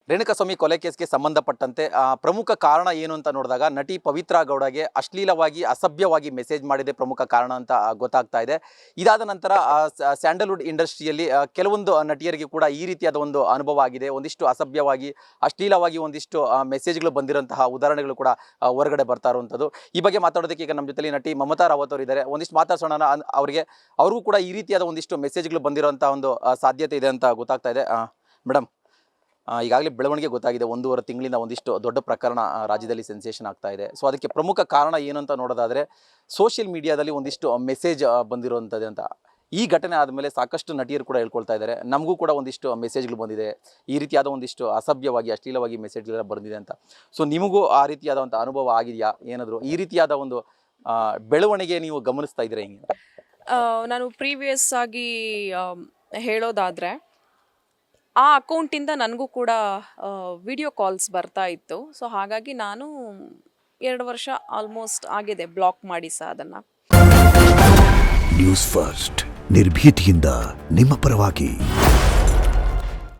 ರೇಣುಕಾಸ್ವಾಮಿ ಕೊಲೆ ಕೇಸ್ಗೆ ಸಂಬಂಧಪಟ್ಟಂತೆ ಪ್ರಮುಖ ಕಾರಣ ಏನು ಅಂತ ನೋಡಿದಾಗ ನಟಿ ಪವಿತ್ರಾ ಗೌಡಗೆ ಅಶ್ಲೀಲವಾಗಿ ಅಸಭ್ಯವಾಗಿ ಮೆಸೇಜ್ ಮಾಡಿದೆ ಪ್ರಮುಖ ಕಾರಣ ಅಂತ ಗೊತ್ತಾಗ್ತಾ ಇದೆ. ಇದಾದ ನಂತರ ಸ್ಯಾಂಡಲ್ವುಡ್ ಇಂಡಸ್ಟ್ರಿಯಲ್ಲಿ ಕೆಲವೊಂದು ನಟಿಯರಿಗೆ ಕೂಡ ಈ ರೀತಿಯಾದ ಒಂದು ಅನುಭವ ಆಗಿದೆ. ಒಂದಿಷ್ಟು ಅಸಭ್ಯವಾಗಿ ಅಶ್ಲೀಲವಾಗಿ ಒಂದಿಷ್ಟು ಮೆಸೇಜ್ಗಳು ಬಂದಿರುವಂತಹ ಉದಾಹರಣೆಗಳು ಕೂಡ ಹೊರಗಡೆ ಬರ್ತಾ ಇರುವಂಥದ್ದು. ಈ ಬಗ್ಗೆ ಮಾತಾಡೋದಕ್ಕೆ ಈಗ ನಮ್ಮ ಜೊತೆಲಿ ನಟಿ ಮಮತಾ ರಾವತ್ ಅವರು ಇದ್ದಾರೆ. ಒಂದಿಷ್ಟು ಮಾತಾಡ್ಸೋಣ. ಅವ್ರಿಗೂ ಕೂಡ ಈ ರೀತಿಯಾದ ಒಂದಿಷ್ಟು ಮೆಸೇಜ್ಗಳು ಬಂದಿರುವಂಥ ಒಂದು ಸಾಧ್ಯತೆ ಇದೆ ಅಂತ ಗೊತ್ತಾಗ್ತಾ ಇದೆ. ಮೇಡಮ್, ಈಗಾಗಲೇ ಬೆಳವಣಿಗೆ ಗೊತ್ತಾಗಿದೆ. 1.5 ತಿಂಗಳಿಂದ ಒಂದಿಷ್ಟು ದೊಡ್ಡ ಪ್ರಕರಣ ರಾಜ್ಯದಲ್ಲಿ ಸೆನ್ಸೇಷನ್ ಆಗ್ತಾ ಇದೆ. ಸೊ ಅದಕ್ಕೆ ಪ್ರಮುಖ ಕಾರಣ ಏನು ಅಂತ ನೋಡೋದಾದರೆ ಸೋಷಿಯಲ್ ಮೀಡಿಯಾದಲ್ಲಿ ಒಂದಿಷ್ಟು ಮೆಸೇಜ್ ಬಂದಿರುವಂಥದ್ದು ಅಂತ. ಈ ಘಟನೆ ಆದಮೇಲೆ ಸಾಕಷ್ಟು ನಟಿಯರು ಕೂಡ ಹೇಳ್ಕೊಳ್ತಾ ಇದ್ದಾರೆ, ನಮಗೂ ಕೂಡ ಒಂದಿಷ್ಟು ಮೆಸೇಜ್ಗಳು ಬಂದಿದೆ, ಈ ರೀತಿಯಾದ ಒಂದಿಷ್ಟು ಅಸಭ್ಯವಾಗಿ ಅಶ್ಲೀಲವಾಗಿ ಮೆಸೇಜ್ಗಳೆಲ್ಲ ಬಂದಿದೆ ಅಂತ. ಸೊ ನಿಮಗೂ ಆ ರೀತಿಯಾದಂಥ ಅನುಭವ ಆಗಿದೆಯಾ? ಏನಾದರೂ ಈ ರೀತಿಯಾದ ಒಂದು ಬೆಳವಣಿಗೆ ನೀವು ಗಮನಿಸ್ತಾ ಇದ್ದೀರಾ? ಹಿಂಗೆ ನಾನು ಪ್ರೀವಿಯಸ್ ಆಗಿ ಹೇಳೋದಾದರೆ ಆ ಅಕೌಂಟಿಂದ ನನಗೂ ಕೂಡ ವಿಡಿಯೋ ಕಾಲ್ಸ್ ಬರ್ತಾ ಇತ್ತು. ಸೊ ಹಾಗಾಗಿ ನಾನು 2 ವರ್ಷ ಆಲ್ಮೋಸ್ಟ್ ಆಗಿದೆ ಬ್ಲಾಕ್ ಮಾಡಿ ಸಹ ಅದನ್ನು. ನ್ಯೂಸ್ ಫಸ್ಟ್ ನಿರ್ಭೀತಿಯಿಂದ ನಿಮ್ಮ ಪರವಾಗಿ.